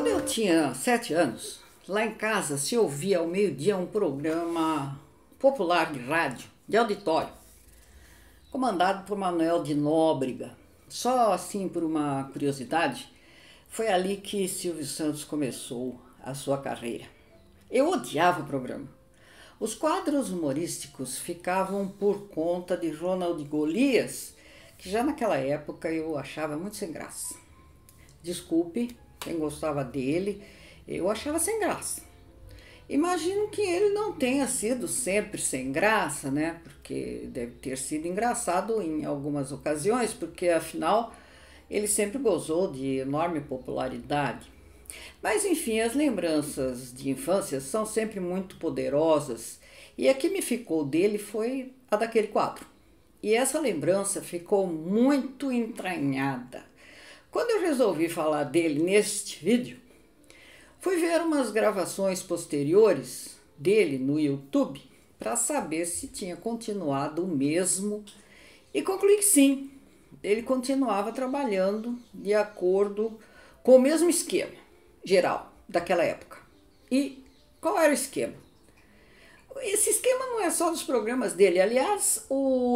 Quando eu tinha 7 anos, lá em casa se ouvia ao meio-dia um programa popular de rádio, de auditório, comandado por Manuel de Nóbrega. Só assim, por uma curiosidade, foi ali que Silvio Santos começou a sua carreira. Eu odiava o programa. Os quadros humorísticos ficavam por conta de Ronald Golias, que já naquela época eu achava muito sem graça. Desculpe quem gostava dele, eu achava sem graça. Imagino que ele não tenha sido sempre sem graça, né? Porque deve ter sido engraçado em algumas ocasiões, porque afinal ele sempre gozou de enorme popularidade. Mas enfim, as lembranças de infância são sempre muito poderosas e a que me ficou dele foi a daquele quadro. E essa lembrança ficou muito entranhada. Quando eu resolvi falar dele neste vídeo, fui ver umas gravações posteriores dele no YouTube para saber se tinha continuado o mesmo e concluí que sim, ele continuava trabalhando de acordo com o mesmo esquema geral daquela época. E qual era o esquema? Esse esquema não é só dos programas dele, aliás,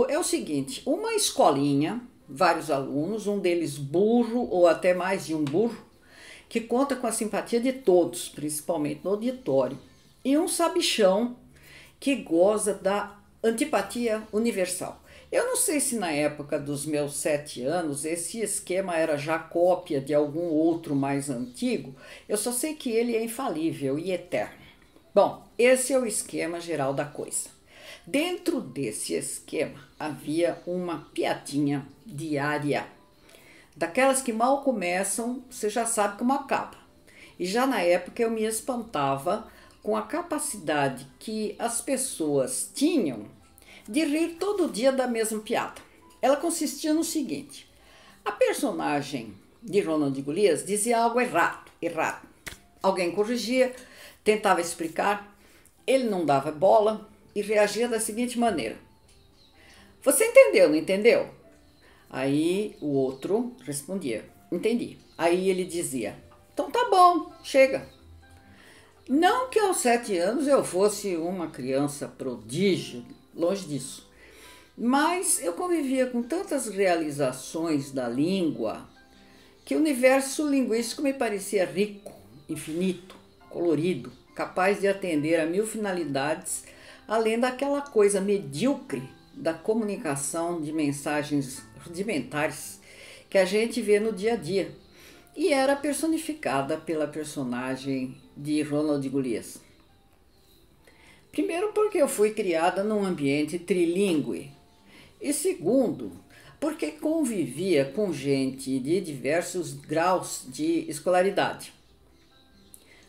é o seguinte: uma escolinha, vários alunos, um deles burro ou até mais de um burro, que conta com a simpatia de todos, principalmente no auditório, e um sabichão que goza da antipatia universal. Eu não sei se na época dos meus 7 anos esse esquema era já cópia de algum outro mais antigo, eu só sei que ele é infalível e eterno. Bom, esse é o esquema geral da coisa. Dentro desse esquema havia uma piadinha diária, daquelas que mal começam, você já sabe como acaba. E já na época eu me espantava com a capacidade que as pessoas tinham de rir todo dia da mesma piada. Ela consistia no seguinte: a personagem de Ronald Golias dizia algo errado. Alguém corrigia, tentava explicar, ele não dava bola e reagia da seguinte maneira: você entendeu, não entendeu? Aí o outro respondia: entendi. Aí ele dizia: então tá bom, chega. Não que aos 7 anos eu fosse uma criança prodígio, longe disso. Mas eu convivia com tantas realizações da língua que o universo linguístico me parecia rico, infinito, colorido, capaz de atender a 1000 finalidades, além daquela coisa medíocre da comunicação de mensagens rudimentares que a gente vê no dia a dia, e era personificada pela personagem de Ronald Golias. Primeiro, porque eu fui criada num ambiente trilíngue, e segundo, porque convivia com gente de diversos graus de escolaridade.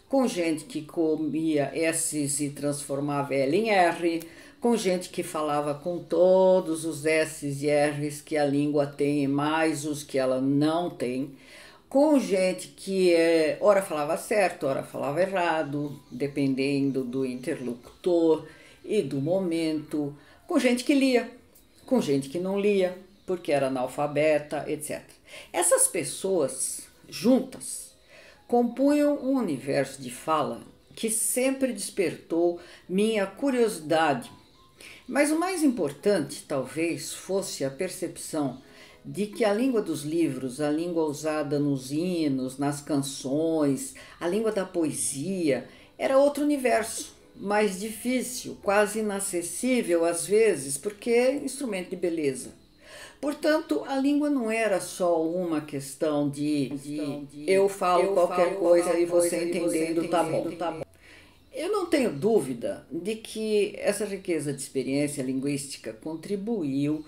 Com gente que comia S's e transformava L em R, com gente que falava com todos os S's e R's que a língua tem e mais os que ela não tem, com gente que ora falava certo, ora falava errado, dependendo do interlocutor e do momento, com gente que lia, com gente que não lia, porque era analfabeta, etc. Essas pessoas juntas compunham um universo de fala que sempre despertou minha curiosidade. Mas o mais importante, talvez, fosse a percepção de que a língua dos livros, a língua usada nos hinos, nas canções, a língua da poesia, era outro universo, mais difícil, quase inacessível às vezes, porque é instrumento de beleza. Portanto, a língua não era só uma questão de eu falo qualquer coisa e você entendendo, tá bom. Eu não tenho dúvida de que essa riqueza de experiência linguística contribuiu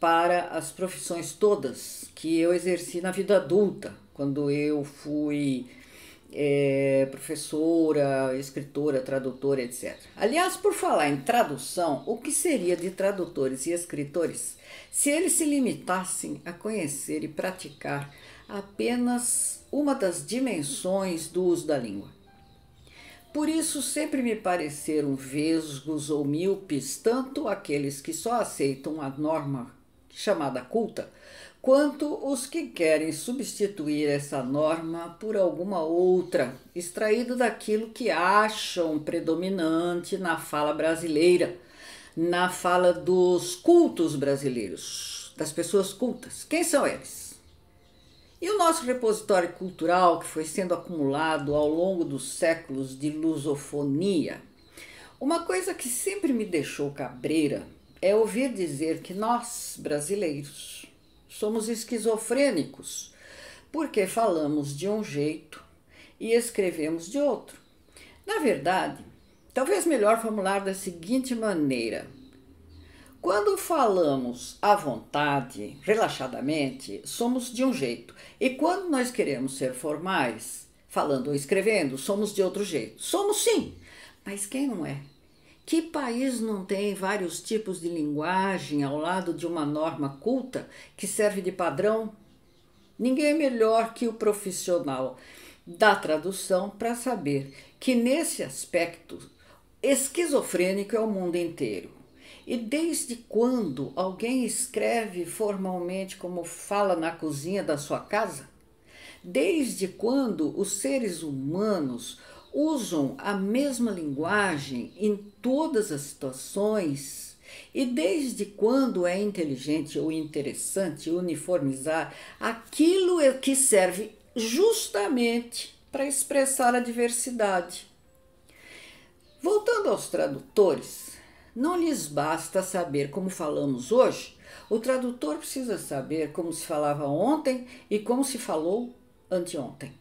para as profissões todas que eu exerci na vida adulta, quando eu fui professora, escritora, tradutora, etc. Aliás, por falar em tradução, o que seria de tradutores e escritores se eles se limitassem a conhecer e praticar apenas uma das dimensões do uso da língua? Por isso sempre me pareceram vesgos ou míopes tanto aqueles que só aceitam a norma chamada culta, quanto os que querem substituir essa norma por alguma outra, extraído daquilo que acham predominante na fala brasileira, na fala dos cultos brasileiros, das pessoas cultas. Quem são eles? E o nosso repositório cultural que foi sendo acumulado ao longo dos séculos de lusofonia? Uma coisa que sempre me deixou cabreira é ouvir dizer que nós, brasileiros, somos esquizofrênicos, porque falamos de um jeito e escrevemos de outro. Na verdade, talvez melhor formular da seguinte maneira: quando falamos à vontade, relaxadamente, somos de um jeito, e quando nós queremos ser formais, falando ou escrevendo, somos de outro jeito. Somos sim, mas quem não é? Que país não tem vários tipos de linguagem ao lado de uma norma culta que serve de padrão? Ninguém é melhor que o profissional da tradução para saber que nesse aspecto esquizofrênico é o mundo inteiro. E desde quando alguém escreve formalmente como fala na cozinha da sua casa? Desde quando os seres humanos usam a mesma linguagem em todas as situações? E desde quando é inteligente ou interessante uniformizar aquilo que serve justamente para expressar a diversidade? Voltando aos tradutores, não lhes basta saber como falamos hoje, o tradutor precisa saber como se falava ontem e como se falou anteontem.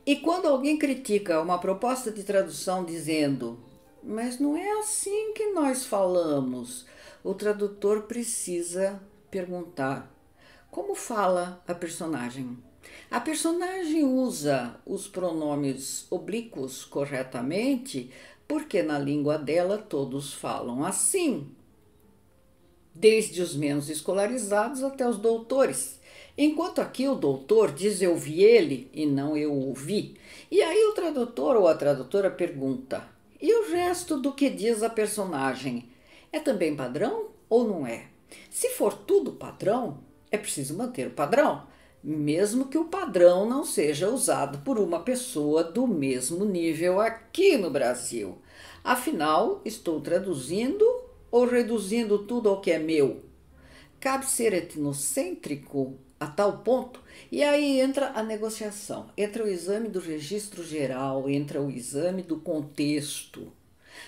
E quando alguém critica uma proposta de tradução dizendo: mas não é assim que nós falamos, o tradutor precisa perguntar: como fala a personagem? A personagem usa os pronomes oblíquos corretamente porque na língua dela todos falam assim, desde os menos escolarizados até os doutores. Enquanto aqui o doutor diz eu vi ele e não eu ouvi. E aí o tradutor ou a tradutora pergunta: e o resto do que diz a personagem? É também padrão ou não é? Se for tudo padrão, é preciso manter o padrão, mesmo que o padrão não seja usado por uma pessoa do mesmo nível aqui no Brasil. Afinal, estou traduzindo ou reduzindo tudo ao que é meu? Cabe ser etnocêntrico a tal ponto? E aí entra a negociação, entra o exame do registro geral, entra o exame do contexto.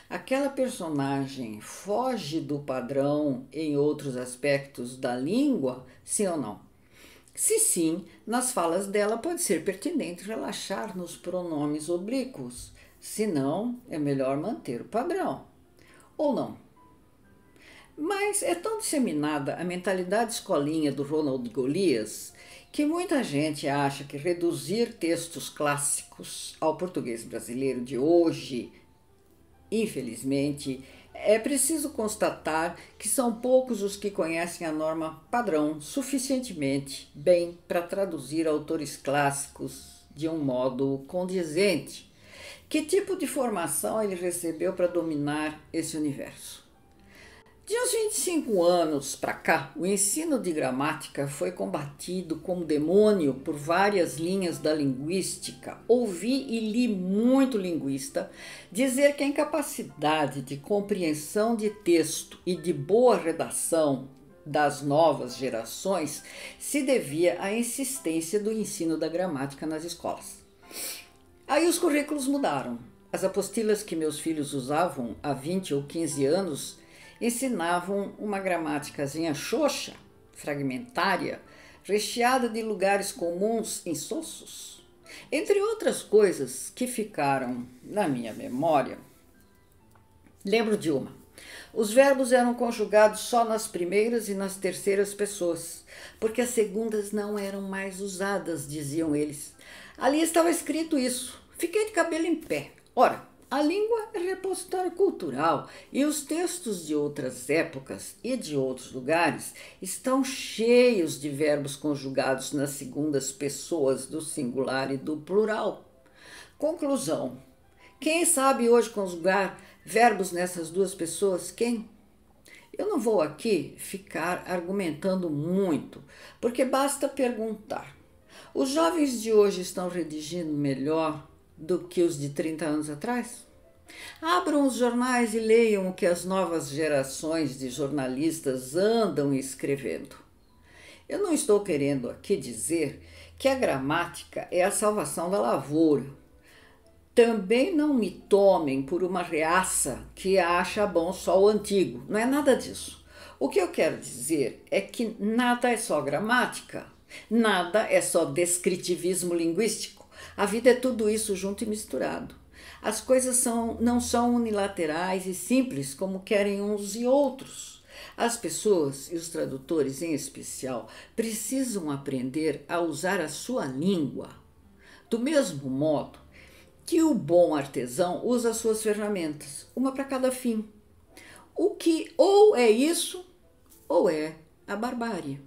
Aquela personagem foge do padrão em outros aspectos da língua, sim ou não? Se sim, nas falas dela pode ser pertinente relaxar nos pronomes oblíquos. Se não, é melhor manter o padrão. Ou não? Mas é tão disseminada a mentalidade escolinha do Ronald Golias que muita gente acha que reduzir textos clássicos ao português brasileiro de hoje, infelizmente, é preciso constatar que são poucos os que conhecem a norma padrão suficientemente bem para traduzir autores clássicos de um modo condizente. Que tipo de formação ele recebeu para dominar esse universo? De uns 25 anos para cá, o ensino de gramática foi combatido como demônio por várias linhas da linguística. Ouvi e li muito linguista dizer que a incapacidade de compreensão de texto e de boa redação das novas gerações se devia à insistência do ensino da gramática nas escolas. Aí os currículos mudaram. As apostilas que meus filhos usavam há 20 ou 15 anos ensinavam uma gramáticazinha xoxa, fragmentária, recheada de lugares comuns insossos. Entre outras coisas que ficaram na minha memória, lembro de uma. Os verbos eram conjugados só nas primeiras e nas terceiras pessoas, porque as segundas não eram mais usadas, diziam eles. Ali estava escrito isso. Fiquei de cabelo em pé. Ora, a língua é repositório cultural e os textos de outras épocas e de outros lugares estão cheios de verbos conjugados nas segundas pessoas do singular e do plural. Conclusão: quem sabe hoje conjugar verbos nessas duas pessoas? Quem? Eu não vou aqui ficar argumentando muito, porque basta perguntar. Os jovens de hoje estão redigindo melhor do que os de 30 anos atrás? Abram os jornais e leiam o que as novas gerações de jornalistas andam escrevendo. Eu não estou querendo aqui dizer que a gramática é a salvação da lavoura. Também não me tomem por uma reaça que acha bom só o antigo. Não é nada disso. O que eu quero dizer é que nada é só gramática, nada é só descritivismo linguístico. A vida é tudo isso junto e misturado. As coisas não são unilaterais e simples como querem uns e outros. As pessoas, e os tradutores em especial, precisam aprender a usar a sua língua do mesmo modo que o bom artesão usa suas ferramentas, uma para cada fim. O que ou é isso ou é a barbárie.